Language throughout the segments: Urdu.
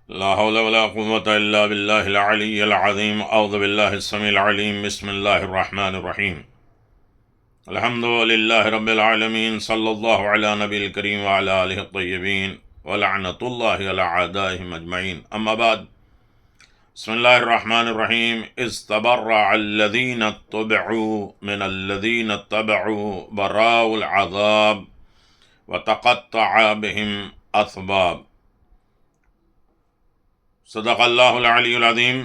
لا حول ولا قوة إلا بالله العلي العظيم. أعوذ بالله السميع العليم. بسم الله الرحمن الرحيم. الحمد لله رب العالمين. صلى الله على نبي الكريم وعلى آله الطيبين ولعنة الله على أعدائهم أجمعين. أما بعد. بسم الله الرحمن الرحيم. إذ تبرأ الذين اتبعوا من الذين اتبعوا براءوا العذاب وتقطع بهم أسباب. صدق اللہ العلی العظیم.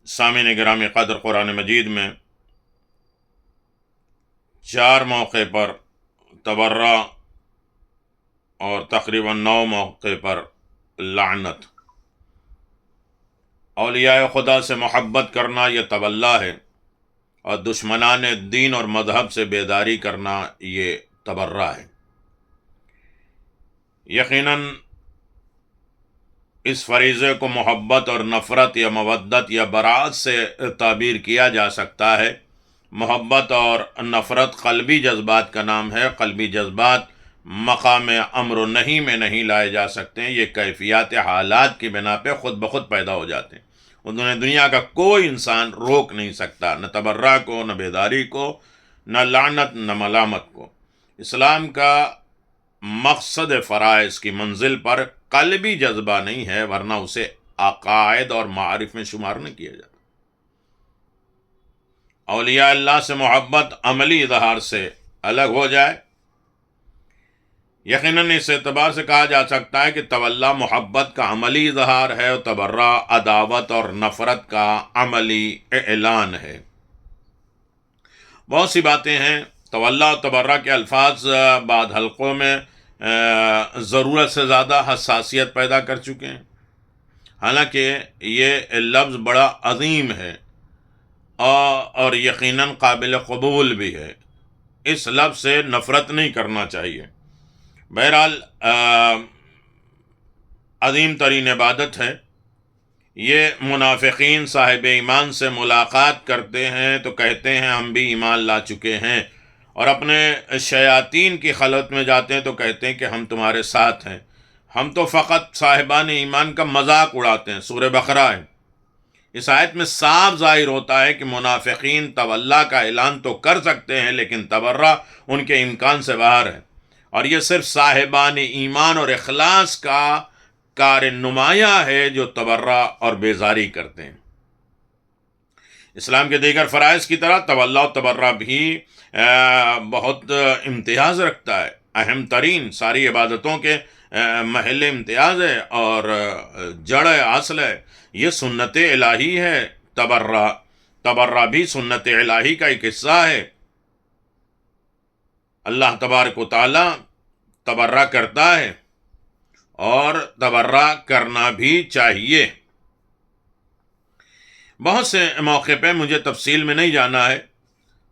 سامعین گرامی قدر، قرآن مجید میں 4 موقع پر تبرہ اور تقریباً 9 موقع پر لعنت. اولیاء خدا سے محبت کرنا یہ تولا ہے، اور دشمنان دین اور مذہب سے بیداری کرنا یہ تبرہ ہے. یقیناً اس فریضے کو محبت اور نفرت یا مودت یا براءت سے تعبیر کیا جا سکتا ہے. محبت اور نفرت قلبی جذبات کا نام ہے. قلبی جذبات مقام امر و نہی میں نہیں لائے جا سکتے ہیں. یہ کیفیات حالات کی بنا پہ خود بخود پیدا ہو جاتے ہیں. انہیں دنیا کا کوئی انسان روک نہیں سکتا، نہ تبرہ کو، نہ بیداری کو، نہ لعنت، نہ ملامت کو. اسلام کا مقصد فرائض کی منزل پر قلبی جذبہ نہیں ہے، ورنہ اسے عقائد اور معارف میں شمار نہ کیا جاتا. اولیاء اللہ سے محبت عملی اظہار سے الگ ہو جائے. یقیناً اس اعتبار سے کہا جا سکتا ہے کہ تولا محبت کا عملی اظہار ہے، اور تبرہ عداوت اور نفرت کا عملی اعلان ہے. بہت سی باتیں ہیں. تولا اور تبرہ کے الفاظ بعد حلقوں میں ضرورت سے زیادہ حساسیت پیدا کر چکے ہیں، حالانکہ یہ لفظ بڑا عظیم ہے اور یقیناً قابل قبول بھی ہے. اس لفظ سے نفرت نہیں کرنا چاہیے. بہرحال عظیم ترین عبادت ہے. یہ منافقین صاحب ایمان سے ملاقات کرتے ہیں تو کہتے ہیں ہم بھی ایمان لا چکے ہیں، اور اپنے شیاطین کی خلوت میں جاتے ہیں تو کہتے ہیں کہ ہم تمہارے ساتھ ہیں. ہم تو فقط صاحبان ایمان کا مذاق اڑاتے ہیں. سورہ بقرہ ہے. اس آیت میں صاف ظاہر ہوتا ہے کہ منافقین تولا کا اعلان تو کر سکتے ہیں، لیکن تبرہ ان کے امکان سے باہر ہے، اور یہ صرف صاحبان ایمان اور اخلاص کا کار نمایاں ہے جو تبرہ اور بیزاری کرتے ہیں. اسلام کے دیگر فرائض کی طرح تولا و تبرہ بھی بہت امتیاز رکھتا ہے. اہم ترین ساری عبادتوں کے محل امتیاز ہے اور جڑ اصل ہے. یہ سنت الہی ہے. تبرہ بھی سنت الہی کا ایک حصہ ہے. اللہ تبارک و تعالی تبرہ کرتا ہے، اور تبرہ کرنا بھی چاہیے. بہت سے موقع پہ مجھے تفصیل میں نہیں جانا ہے،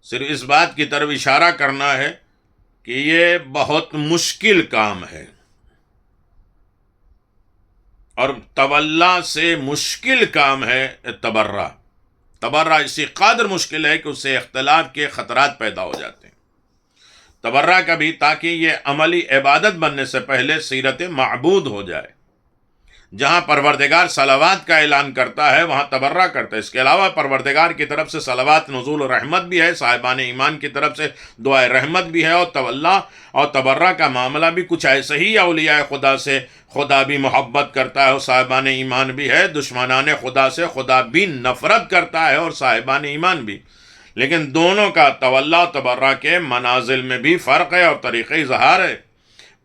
صرف اس بات کی طرف اشارہ کرنا ہے کہ یہ بہت مشکل کام ہے، اور تولا سے مشکل کام ہے تبرہ. تبرہ اسی قدر مشکل ہے کہ اس سے اختلاف کے خطرات پیدا ہو جاتے ہیں. تبرہ کا بھی تاکہ یہ عملی عبادت بننے سے پہلے سیرت معبود ہو جائے. جہاں پروردگار صلوات کا اعلان کرتا ہے وہاں تبرہ کرتا ہے. اس کے علاوہ پروردگار کی طرف سے صلوات نزول و رحمت بھی ہے، صاحبان ایمان کی طرف سے دعائے رحمت بھی ہے، اور تولا اور تبرہ کا معاملہ بھی کچھ ایسے ہی. اولیاء خدا سے خدا بھی محبت کرتا ہے اور صاحبان ایمان بھی ہے. دشمنان خدا سے خدا بھی نفرت کرتا ہے اور صاحبان ایمان بھی. لیکن دونوں کا تولا و تبرہ کے منازل میں بھی فرق ہے اور طریقہ اظہار ہے.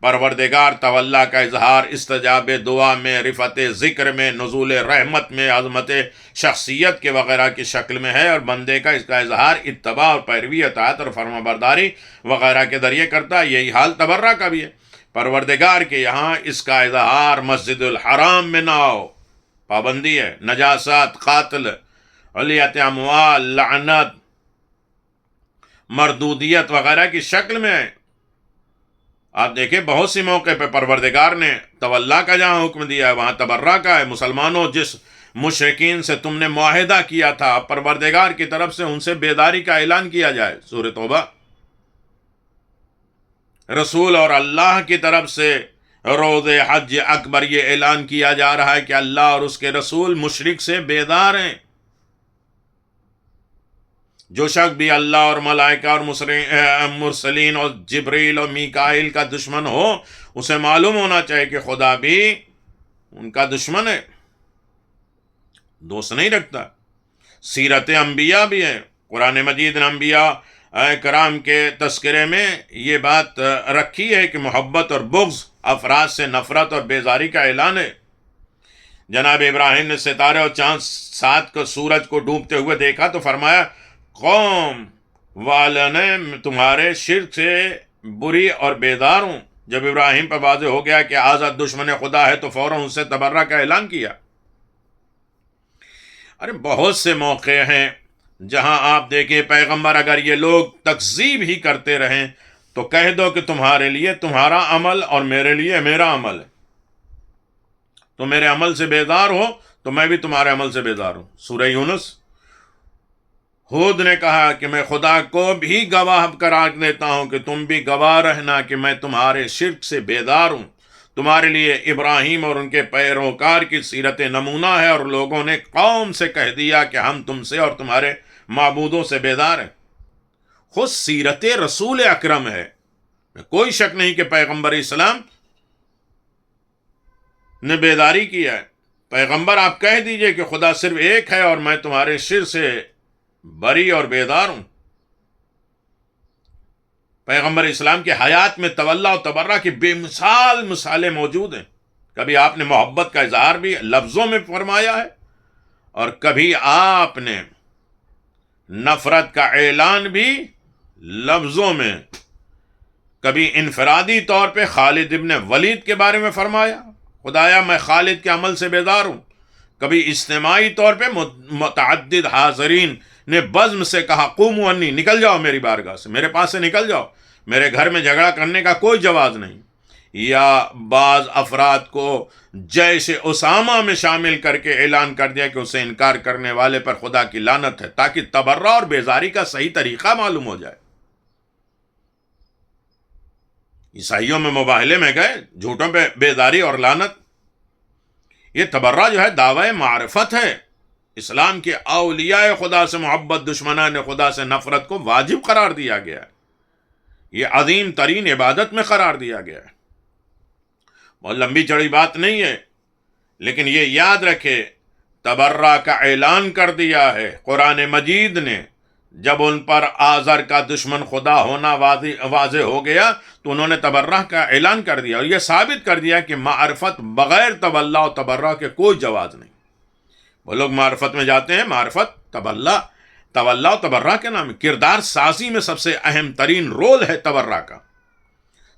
پروردگار تولا کا اظہار استجاب دعا میں، رفعت ذکر میں، نزول رحمت میں، عظمت شخصیت کے وغیرہ کی شکل میں ہے، اور بندے کا اس کا اظہار اتباع اور پیروی، اطاعت اور فرما برداری وغیرہ کے ذریعے کرتا ہے. یہی حال تبرہ کا بھی ہے. پروردگار کے یہاں اس کا اظہار مسجد الحرام میں نہ ہو، پابندی ہے. نجاست، قاتل، علیت اموال، لعنت، مردودیت وغیرہ کی شکل میں ہے. آپ دیکھیں بہت سی موقع پہ پروردگار نے تولا کا جہاں حکم دیا ہے وہاں تبرہ کا ہے. مسلمانوں، جس مشرکین سے تم نے معاہدہ کیا تھا، پروردگار کی طرف سے ان سے بیداری کا اعلان کیا جائے. سورہ توبہ. رسول اور اللہ کی طرف سے روز حج اکبر یہ اعلان کیا جا رہا ہے کہ اللہ اور اس کے رسول مشرک سے بیدار ہیں۔ جو شخص بھی اللہ اور ملائکہ اور مرسلین اور جبریل اور میکائیل کا دشمن ہو، اسے معلوم ہونا چاہیے کہ خدا بھی ان کا دشمن ہے، دوست نہیں رکھتا۔ سیرت انبیاء بھی ہے، قرآن مجید نے انبیاء کرام کے تذکرے میں یہ بات رکھی ہے کہ محبت اور بغض افراد سے نفرت اور بیزاری کا اعلان ہے۔ جناب ابراہیم نے ستارے اور چاند سات کو سورج کو ڈوبتے ہوئے دیکھا تو فرمایا قوم والوں نے تمہارے شرک سے بری اور بیدار ہوں۔ جب ابراہیم پر واضح ہو گیا کہ آزاد دشمن خدا ہے تو فوراً اس سے تبرہ کا اعلان کیا۔ ارے بہت سے موقع ہیں جہاں آپ دیکھیں پیغمبر اگر یہ لوگ تکذیب ہی کرتے رہیں تو کہہ دو کہ تمہارے لیے تمہارا عمل اور میرے لیے میرا عمل ہے، تو میرے عمل سے بیدار ہو تو میں بھی تمہارے عمل سے بیدار ہوں۔ سورہ یونس۔ ہود نے کہا کہ میں خدا کو بھی گواہ قرار دیتا ہوں کہ تم بھی گواہ رہنا کہ میں تمہارے شرک سے بیدار ہوں۔ تمہارے لیے ابراہیم اور ان کے پیروکار کی سیرت نمونہ ہے، اور لوگوں نے قوم سے کہہ دیا کہ ہم تم سے اور تمہارے معبودوں سے بیدار ہیں۔ خود سیرت رسول اکرم ہے، کوئی شک نہیں کہ پیغمبر اسلام نے بیداری کیا ہے۔ پیغمبر آپ کہہ دیجئے کہ خدا صرف ایک ہے اور میں تمہارے شرک سے بری اور بیدار ہوں۔ پیغمبر اسلام کی حیات میں تولا و تبرہ کی بے مثال مثالیں موجود ہیں۔ کبھی آپ نے محبت کا اظہار بھی لفظوں میں فرمایا ہے، اور کبھی آپ نے نفرت کا اعلان بھی لفظوں میں، کبھی انفرادی طور پہ خالد ابن ولید کے بارے میں فرمایا خدایا میں خالد کے عمل سے بیدار ہوں۔ کبھی اجتماعی طور پہ متعدد حاضرین نے بزم سے کہا قوموا انی، نکل جاؤ میری بارگاہ سے، میرے پاس سے نکل جاؤ، میرے گھر میں جھگڑا کرنے کا کوئی جواز نہیں۔ یا بعض افراد کو جیش اسامہ میں شامل کر کے اعلان کر دیا کہ اسے انکار کرنے والے پر خدا کی لعنت ہے، تاکہ تبرہ اور بیزاری کا صحیح طریقہ معلوم ہو جائے۔ عیسائیوں میں مباہلے میں گئے، جھوٹوں پہ بیزاری اور لعنت۔ یہ تبرہ جو ہے دعوی معرفت ہے۔ اسلام کے اولیاء خدا سے محبت، دشمنان خدا سے نفرت کو واجب قرار دیا گیا ہے، یہ عظیم ترین عبادت میں قرار دیا گیا ہے۔ بہت لمبی چڑی بات نہیں ہے، لیکن یہ یاد رکھے تبرہ کا اعلان کر دیا ہے قرآن مجید نے۔ جب ان پر آزر کا دشمن خدا ہونا واضح ہو گیا تو انہوں نے تبرہ کا اعلان کر دیا، اور یہ ثابت کر دیا کہ معرفت بغیر تولا و تبرہ کے کوئی جواز نہیں۔ وہ لوگ معرفت میں جاتے ہیں، معرفت تولا و تبرہ کے نام، کردار سازی میں سب سے اہم ترین رول ہے تبرہ کا۔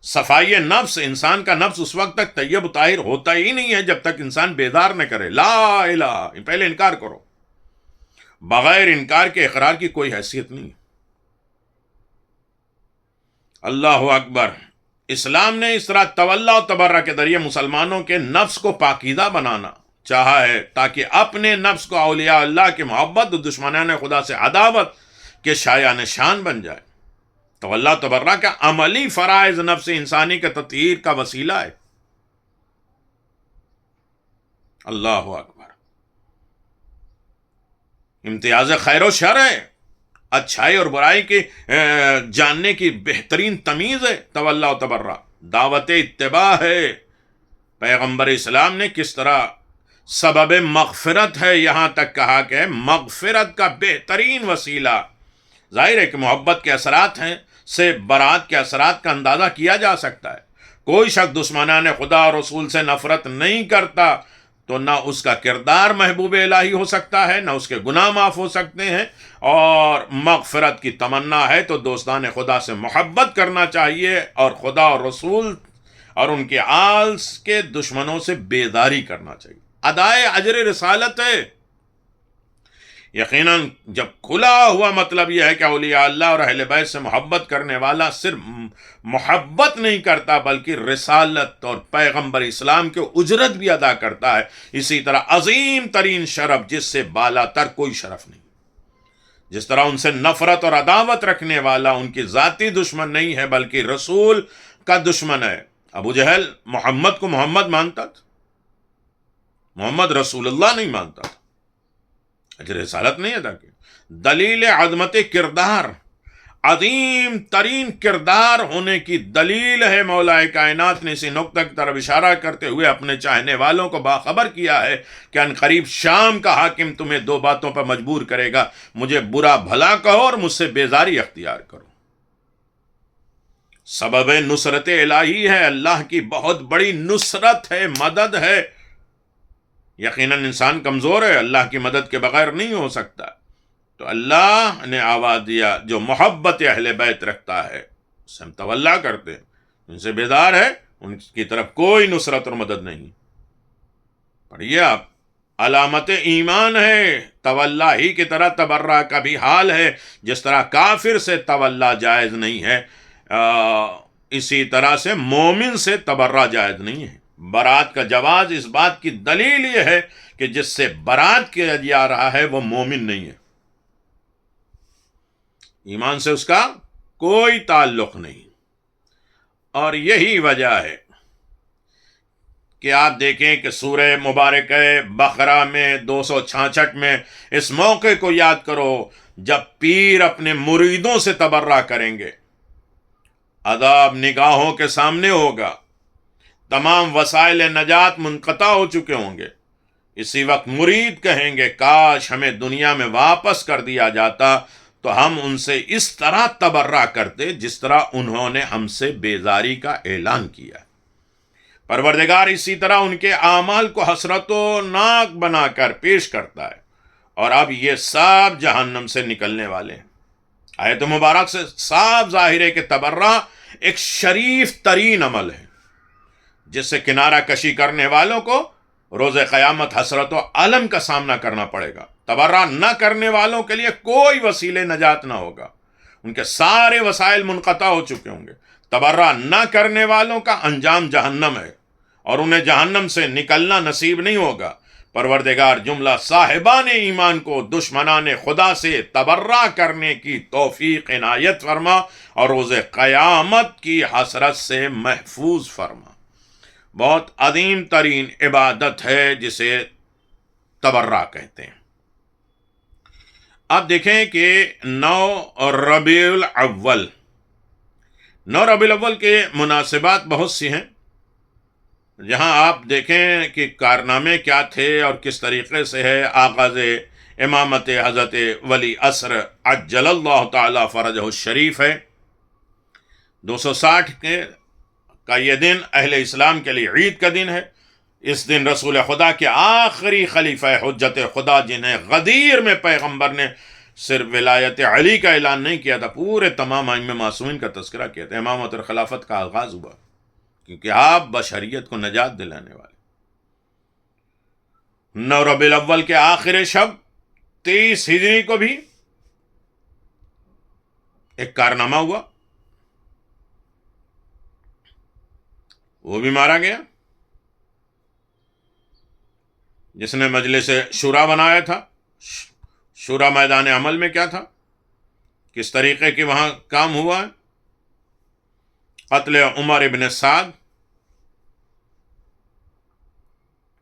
صفائی نفس، انسان کا نفس اس وقت تک طیب و طاہر ہوتا ہی نہیں ہے جب تک انسان بیدار نہ کرے لا الہ، پہلے انکار کرو۔ بغیر انکار کے اقرار کی کوئی حیثیت نہیں۔ اللہ اکبر۔ اسلام نے اس طرح تولا و تبرہ کے ذریعے مسلمانوں کے نفس کو پاکیزہ بنانا چاہا ہے، تاکہ اپنے نفس کو اولیاء اللہ کی محبت اور دشمنان خدا سے عداوت کے شایع نشان بن جائے۔ تولا و تبرہ کا عملی فرائض نفس انسانی کے تطہیر کا وسیلہ ہے۔ اللہ اکبر۔ امتیاز خیر و شر ہے، اچھائی اور برائی کی جاننے کی بہترین تمیز ہے تولا و تبرہ، دعوت اتباع ہے۔ پیغمبر اسلام نے کس طرح سبب مغفرت ہے یہاں تک کہا کہ مغفرت کا بہترین وسیلہ، ظاہر ہے کہ محبت کے اثرات ہیں سے برات کے اثرات کا اندازہ کیا جا سکتا ہے۔ کوئی شخص دشمنان خدا اور رسول سے نفرت نہیں کرتا تو نہ اس کا کردار محبوب الہی ہو سکتا ہے، نہ اس کے گناہ معاف ہو سکتے ہیں، اور مغفرت کی تمنا ہے تو دوستان خدا سے محبت کرنا چاہیے، اور خدا اور رسول اور ان کے آل کے دشمنوں سے بیداری کرنا چاہیے۔ ادائے اجر رسالت ہے۔ یقیناً جب کھلا ہوا مطلب یہ ہے کہ اولیاء اللہ اور اہل بیت سے محبت کرنے والا صرف محبت نہیں کرتا بلکہ رسالت اور پیغمبر اسلام کے اجرت بھی ادا کرتا ہے۔ اسی طرح عظیم ترین شرف جس سے بالا تر کوئی شرف نہیں، جس طرح ان سے نفرت اور عداوت رکھنے والا ان کی ذاتی دشمن نہیں ہے بلکہ رسول کا دشمن ہے، ابو جہل محمد کو محمد مانتا تھا، محمد رسول اللہ نہیں مانتا تھا، اجر رسالت نہیں ادا کی۔ دلیل عظمت کردار، عظیم ترین کردار ہونے کی دلیل ہے مولا کائنات نے اسی نقطہ کی طرف اشارہ کرتے ہوئے اپنے چاہنے والوں کو باخبر کیا ہے کہ ان قریب شام کا حاکم تمہیں دو باتوں پر مجبور کرے گا، مجھے برا بھلا کہو اور مجھ سے بیزاری اختیار کرو۔ سبب نصرت الہی ہے، اللہ کی بہت بڑی نصرت ہے، مدد ہے۔ یقیناً انسان کمزور ہے، اللہ کی مدد کے بغیر نہیں ہو سکتا، تو اللہ نے آواز دیا جو محبت اہل بیت رکھتا ہے اس سے ہم تولا کرتے ہیں، ان سے بیدار ہے، ان کی طرف کوئی نصرت اور مدد نہیں۔ پڑھیے آپ، علامت ایمان ہے، تولا ہی کی طرح تبرہ کا بھی حال ہے، جس طرح کافر سے تولا جائز نہیں ہے اسی طرح سے مومن سے تبرہ جائز نہیں ہے۔ برات کا جواز اس بات کی دلیل یہ ہے کہ جس سے برات کیا جا رہا ہے وہ مومن نہیں ہے، ایمان سے اس کا کوئی تعلق نہیں۔ اور یہی وجہ ہے کہ آپ دیکھیں کہ سورہ مبارکہ بقرہ میں 266 میں اس موقع کو یاد کرو جب پیر اپنے مریدوں سے تبرہ کریں گے، عذاب نگاہوں کے سامنے ہوگا، تمام وسائل نجات منقطع ہو چکے ہوں گے، اسی وقت مرید کہیں گے کاش ہمیں دنیا میں واپس کر دیا جاتا تو ہم ان سے اس طرح تبرہ کرتے جس طرح انہوں نے ہم سے بیزاری کا اعلان کیا۔ پروردگار اسی طرح ان کے اعمال کو حسرت و ناک بنا کر پیش کرتا ہے، اور اب یہ سب جہنم سے نکلنے والے ہیں۔ آیت مبارک سے صاف ظاہر ہے کہ تبرہ ایک شریف ترین عمل ہے جس سے کنارہ کشی کرنے والوں کو روز قیامت حسرت و الم کا سامنا کرنا پڑے گا۔ تبرہ نہ کرنے والوں کے لیے کوئی وسیلے نجات نہ ہوگا، ان کے سارے وسائل منقطع ہو چکے ہوں گے۔ تبرہ نہ کرنے والوں کا انجام جہنم ہے اور انہیں جہنم سے نکلنا نصیب نہیں ہوگا۔ پروردگار جملہ صاحبان ایمان کو دشمنان خدا سے تبرہ کرنے کی توفیق عنایت فرما اور روز قیامت کی حسرت سے محفوظ فرما۔ بہت عظیم ترین عبادت ہے جسے تبرہ کہتے ہیں۔ آپ دیکھیں کہ 9 ربیع الاول، 9 ربیع الاول کے مناسبات بہت سی ہیں، جہاں آپ دیکھیں کہ کارنامے کیا تھے اور کس طریقے سے ہے آغاز امامت حضرت ولی عصر عجل اللہ تعالی فرجہ الشریف ہے۔ 260 کا یہ دن اہل اسلام کے لیے عید کا دن ہے۔ اس دن رسول خدا کے آخری خلیفہ حجت خدا جنہیں غدیر میں پیغمبر نے صرف ولایت علی کا اعلان نہیں کیا تھا، پورے تمام ائمہ معصومین کا تذکرہ کیا تھا، امامت اور خلافت کا آغاز ہوا، کیونکہ آپ بشریت کو نجات دلانے والے۔ 9 ربیع الاول کے آخر شب 23 ہجری کو بھی ایک کارنامہ ہوا، وہ بھی مارا گیا جس نے مجلس شورا بنایا تھا۔ شورا میدان عمل میں کیا تھا، کس طریقے کی وہاں کام ہوا ہے؟ قتل عمر ابن سعد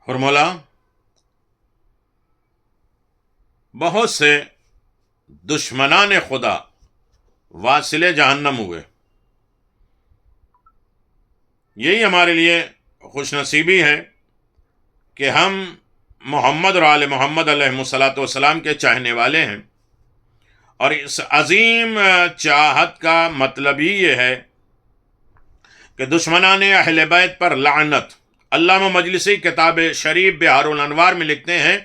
حرملہ، بہت سے دشمنان خدا واصل جہنم ہوئے۔ یہی ہمارے لیے خوش نصیبی ہے کہ ہم محمد اور آل محمد علیہ الصلوۃ والسلام کے چاہنے والے ہیں، اور اس عظیم چاہت کا مطلب ہی یہ ہے کہ دشمنان اہل بیت پر لعنت۔ علامہ مجلسی کتاب شریف بہار الانوار میں لکھتے ہیں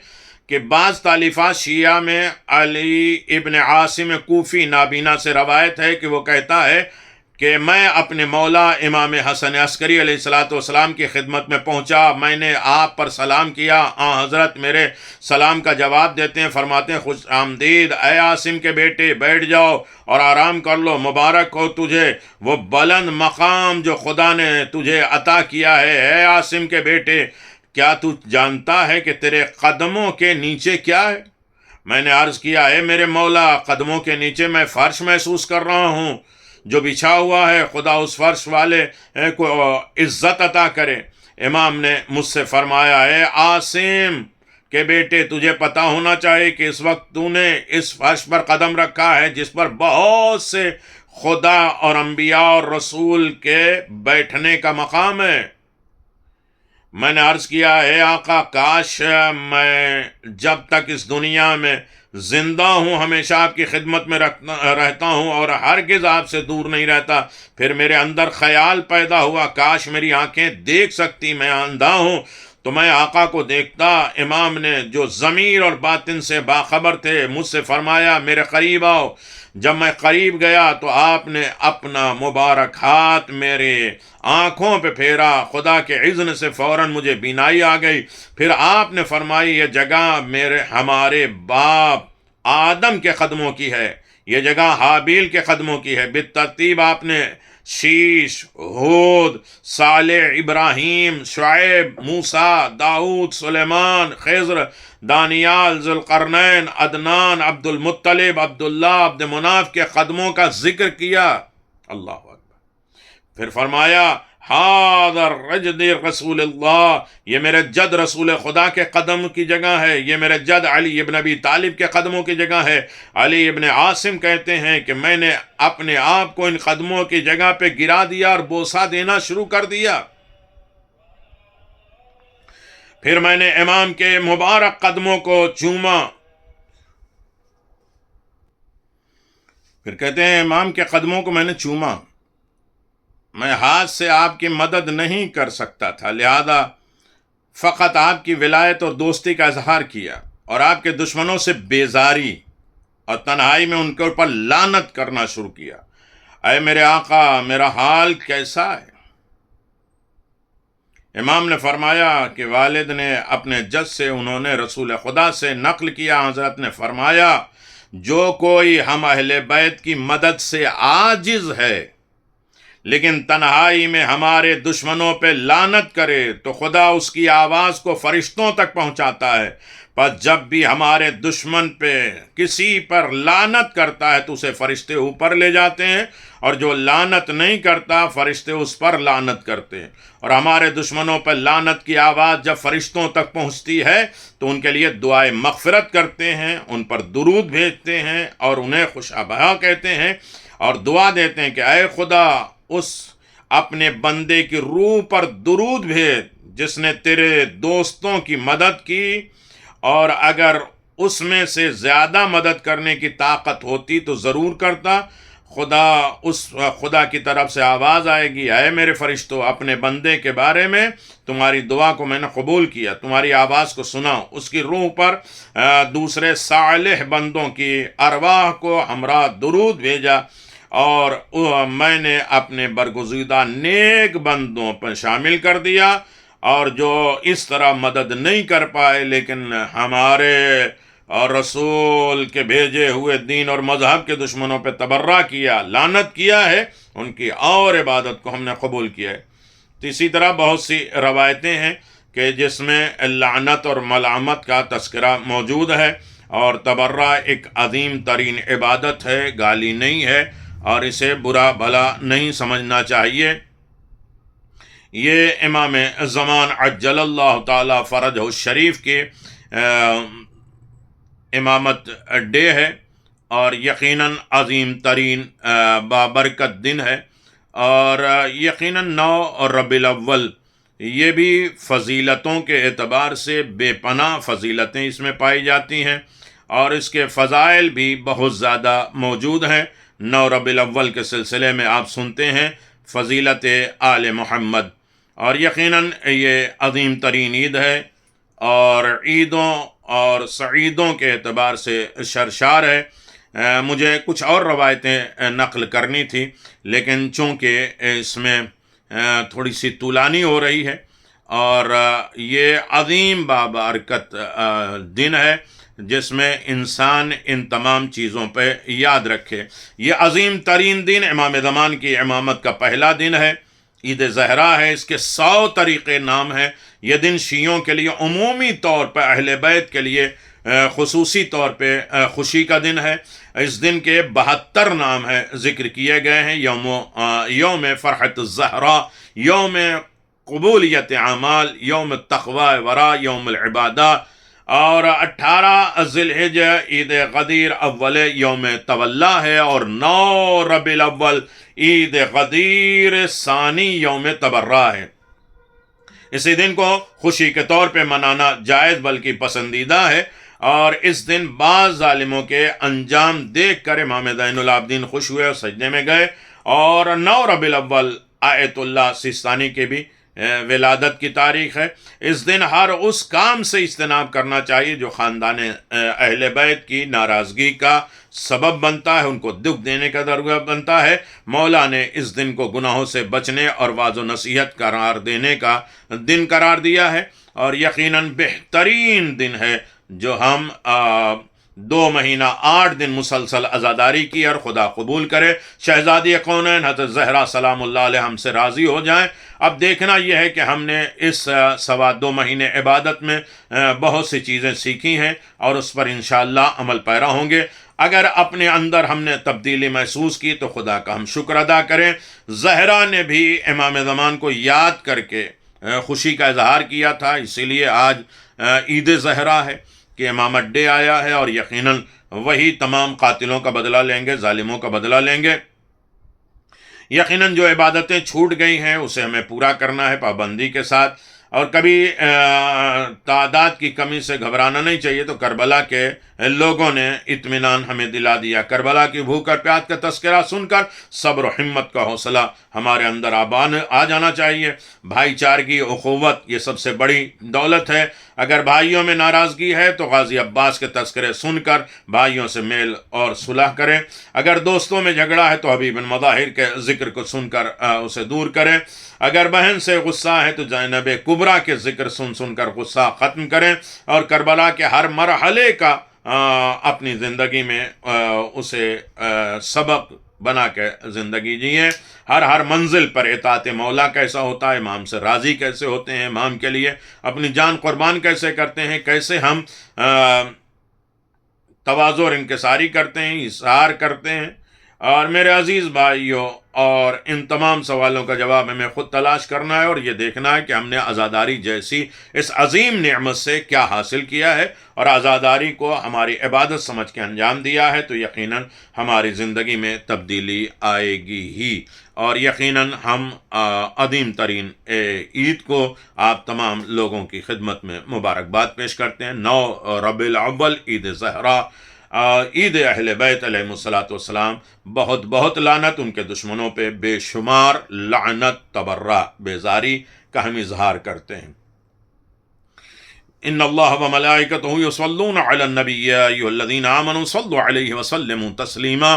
کہ بعض تالیفات شیعہ میں علی ابن عاصم کوفی نابینا سے روایت ہے کہ وہ کہتا ہے کہ میں اپنے مولا امام حسن عسکری علیہ الصلوۃ والسلام کی خدمت میں پہنچا، میں نے آپ پر سلام کیا، حضرت میرے سلام کا جواب دیتے ہیں، فرماتے ہیں خوش آمدید اے عاصم کے بیٹے، بیٹھ جاؤ اور آرام کر لو، مبارک ہو تجھے وہ بلند مقام جو خدا نے تجھے عطا کیا ہے۔ اے عاصم کے بیٹے، کیا تو جانتا ہے کہ تیرے قدموں کے نیچے کیا ہے؟ میں نے عرض کیا، اے میرے مولا، قدموں کے نیچے میں فرش محسوس کر رہا ہوں۔ جو بچھا ہوا ہے خدا اس فرش والے کو عزت عطا کرے۔ امام نے مجھ سے فرمایا، اے عاصم کہ بیٹے تجھے پتہ ہونا چاہیے کہ اس وقت تو نے اس فرش پر قدم رکھا ہے جس پر بہت سے خدا اور انبیاء اور رسول کے بیٹھنے کا مقام ہے۔ میں نے عرض کیا، اے آقا کاش میں جب تک اس دنیا میں زندہ ہوں ہمیشہ آپ کی خدمت میں رہتا ہوں اور ہرگز آپ سے دور نہیں رہتا۔ پھر میرے اندر خیال پیدا ہوا کاش میری آنکھیں دیکھ سکتی، میں اندھا ہوں تو میں آقا کو دیکھتا۔ امام نے جو ضمیر اور باطن سے باخبر تھے مجھ سے فرمایا، میرے قریب آؤ۔ جب میں قریب گیا تو آپ نے اپنا مبارک ہاتھ میرے آنکھوں پہ پھیرا، خدا کے اذن سے فوراً مجھے بینائی آ گئی۔ پھر آپ نے فرمائی، یہ جگہ ہمارے باپ آدم کے قدموں کی ہے، یہ جگہ حابیل کے قدموں کی ہے۔ بالترتیب آپ نے شیش، ہود، صالح، ابراہیم، شعیب، موسیٰ، داؤد، سلیمان، خضر، دانیال، ذوالقرنین، عدنان، عبد المطلب، عبداللہ، عبد مناف کے قدموں کا ذکر کیا۔ اللہ اکبر۔ پھر فرمایا، حاضر رجد رسول اللہ، یہ میرے جد رسول خدا کے قدم کی جگہ ہے، یہ میرے جد علی ابن ابی طالب کے قدموں کی جگہ ہے۔ علی ابن عاصم کہتے ہیں کہ میں نے اپنے آپ کو ان قدموں کی جگہ پہ گرا دیا اور بوسہ دینا شروع کر دیا۔ پھر میں نے امام کے مبارک قدموں کو چوما۔ پھر کہتے ہیں امام کے قدموں کو میں نے چوما، میں ہاتھ سے آپ کی مدد نہیں کر سکتا تھا، لہذا فقط آپ کی ولایت اور دوستی کا اظہار کیا اور آپ کے دشمنوں سے بیزاری اور تنہائی میں ان کے اوپر لعنت کرنا شروع کیا۔ اے میرے آقا میرا حال کیسا ہے؟ امام نے فرمایا کہ والد نے اپنے جد سے، انہوں نے رسول خدا سے نقل کیا، حضرت نے فرمایا جو کوئی ہم اہل بیت کی مدد سے عاجز ہے لیکن تنہائی میں ہمارے دشمنوں پہ لعنت کرے تو خدا اس کی آواز کو فرشتوں تک پہنچاتا ہے، پر جب بھی ہمارے دشمن پہ کسی پر لعنت کرتا ہے تو اسے فرشتے اوپر لے جاتے ہیں، اور جو لعنت نہیں کرتا فرشتے اس پر لعنت کرتے ہیں، اور ہمارے دشمنوں پر لعنت کی آواز جب فرشتوں تک پہنچتی ہے تو ان کے لیے دعائے مغفرت کرتے ہیں، ان پر درود بھیجتے ہیں اور انہیں خوش آبا کہتے ہیں اور دعا دیتے ہیں کہ اے خدا اس اپنے بندے کی روح پر درود بھیج جس نے تیرے دوستوں کی مدد کی، اور اگر اس میں سے زیادہ مدد کرنے کی طاقت ہوتی تو ضرور کرتا۔ خدا کی طرف سے آواز آئے گی، اے میرے فرشتوں اپنے بندے کے بارے میں تمہاری دعا کو میں نے قبول کیا، تمہاری آواز کو سنا، اس کی روح پر دوسرے صالح بندوں کی ارواح کو ہمراہ درود بھیجا، اور میں نے اپنے برگزیدہ نیک بندوں پر شامل کر دیا، اور جو اس طرح مدد نہیں کر پائے لیکن ہمارے اور رسول کے بھیجے ہوئے دین اور مذہب کے دشمنوں پہ تبرہ کیا، لعنت کیا ہے، ان کی اور عبادت کو ہم نے قبول کیا ہے۔ تو اسی طرح بہت سی روایتیں ہیں کہ جس میں لعنت اور ملامت کا تذکرہ موجود ہے، اور تبرہ ایک عظیم ترین عبادت ہے، گالی نہیں ہے، اور اسے برا بھلا نہیں سمجھنا چاہیے۔ یہ امام زمان عجل اللہ تعالی فرجہ الشریف کے امامت ڈے ہے، اور یقیناً عظیم ترین بابرکت دن ہے، اور یقیناً 9 ربیع الاول یہ بھی فضیلتوں کے اعتبار سے بے پناہ فضیلتیں اس میں پائی جاتی ہیں، اور اس کے فضائل بھی بہت زیادہ موجود ہیں۔ 9 ربیع الاول کے سلسلے میں آپ سنتے ہیں فضیلت آل محمد، اور یقیناً یہ عظیم ترین عید ہے، اور عیدوں اور سعیدوں کے اعتبار سے شرشار ہے۔ مجھے کچھ اور روایتیں نقل کرنی تھی لیکن چونکہ اس میں تھوڑی سی طولانی ہو رہی ہے، اور یہ عظیم بابرکت دن ہے جس میں انسان ان تمام چیزوں پہ یاد رکھے۔ یہ عظیم ترین دن امام زمان کی امامت کا پہلا دن ہے، عید زہرا ہے، اس کے 100 طریقے نام ہیں۔ یہ دن شیعوں کے لیے عمومی طور پر اہل بیت کے لیے خصوصی طور پہ خوشی کا دن ہے۔ اس دن کے 72 نام ہے ذکر کیے گئے ہیں، یوم فرحت الزہرا، یوم قبولیت اعمال، یوم تقوی ورا، یوم العبادہ، اور 18 ذی الحجہ عید غدیر اول یوم تولا ہے، اور 9 ربیع الاول عید غدیر ثانی یوم تبرہ ہے۔ اسی دن کو خوشی کے طور پہ منانا جائز بلکہ پسندیدہ ہے، اور اس دن بعض ظالموں کے انجام دیکھ کر امام زین العابدین خوش ہوئے اور سجدے میں گئے۔ اور 9 ربیع الاول آیت اللہ سیستانی کے بھی ولادت کی تاریخ ہے۔ اس دن ہر اس کام سے اجتناب کرنا چاہیے جو خاندان اہل بیت کی ناراضگی کا سبب بنتا ہے، ان کو دکھ دینے کا ذریعہ بنتا ہے۔ مولا نے اس دن کو گناہوں سے بچنے اور واعظ و نصیحت قرار دینے کا دن قرار دیا ہے، اور یقیناً بہترین دن ہے جو ہم 2 مہینہ 8 دن مسلسل عزاداری کی اور خدا قبول کرے۔ شہزادی کونین حضرت زہرا سلام اللہ علیہ ہم سے راضی ہو جائیں۔ اب دیکھنا یہ ہے کہ ہم نے اس 2.25 مہینے عبادت میں بہت سی چیزیں سیکھی ہیں، اور اس پر انشاءاللہ عمل پیرا ہوں گے۔ اگر اپنے اندر ہم نے تبدیلی محسوس کی تو خدا کا ہم شکر ادا کریں۔ زہرا نے بھی امام زمان کو یاد کر کے خوشی کا اظہار کیا تھا، اسی لیے آج عید زہرا ہے کہ امامت ڈے آیا ہے، اور یقیناً وہی تمام قاتلوں کا بدلہ لیں گے، ظالموں کا بدلہ لیں گے۔ یقیناً جو عبادتیں چھوٹ گئی ہیں اسے ہمیں پورا کرنا ہے پابندی کے ساتھ، اور کبھی تعداد کی کمی سے گھبرانا نہیں چاہیے۔ تو کربلا کے لوگوں نے اطمینان ہمیں دلا دیا، کربلا کی بھوک اور پیاس کا تذکرہ سن کر صبر و ہمت کا حوصلہ ہمارے اندر آ جانا چاہیے۔ بھائی چارگی، اخوت، یہ سب سے بڑی دولت ہے۔ اگر بھائیوں میں ناراضگی ہے تو غازی عباس کے تذکرے سن کر بھائیوں سے میل اور صلح کریں۔ اگر دوستوں میں جھگڑا ہے تو حبیب بن مظاہر کے ذکر کو سن کر اسے دور کریں۔ اگر بہن سے غصہ ہے تو زینب کبریٰ کے ذکر سن کر غصہ ختم کریں، اور کربلا کے ہر مرحلے کا اپنی زندگی میں اسے سبق بنا کے زندگی جئیں۔ ہر منزل پر اطاعت مولا کیسا ہوتا ہے، امام سے راضی کیسے ہوتے ہیں، امام کے لیے اپنی جان قربان کیسے کرتے ہیں، کیسے ہم تواضع اور انکساری کرتے ہیں، اظہار کرتے ہیں۔ اور میرے عزیز بھائیوں، اور ان تمام سوالوں کا جواب ہمیں خود تلاش کرنا ہے، اور یہ دیکھنا ہے کہ ہم نے عزاداری جیسی اس عظیم نعمت سے کیا حاصل کیا ہے، اور عزاداری کو ہماری عبادت سمجھ کے انجام دیا ہے تو یقیناً ہماری زندگی میں تبدیلی آئے گی ہی۔ اور یقیناً ہم عظیم ترین عید کو آپ تمام لوگوں کی خدمت میں مبارکباد پیش کرتے ہیں۔ 9 ربیع الاول عید زہرا، عید اہل بیت علیہ الصلوۃ والسلام، بہت بہت لعنت ان کے دشمنوں پہ، بے شمار لعنت، تبرہ، بیزاری کا ہم اظہار کرتے ہیں۔ ان اللہ وملائکتہ یصلون علی النبی یا ایھا الذین آمنوا صلوا علیہ وسلموا تسلیما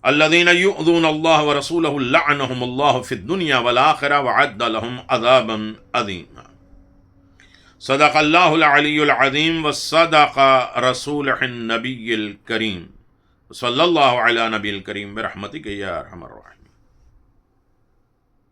الذین یؤذون اللہ ورسولہ لعنهم اللہ فی الدنیا والآخرہ وعد لهم عذابا عظیما۔ صدق اللہ العلی العظیم وصدق رسولہ النبی الکریم، صلی اللہ علی نبی الکریم برحمتک یا ارحم الراحمین۔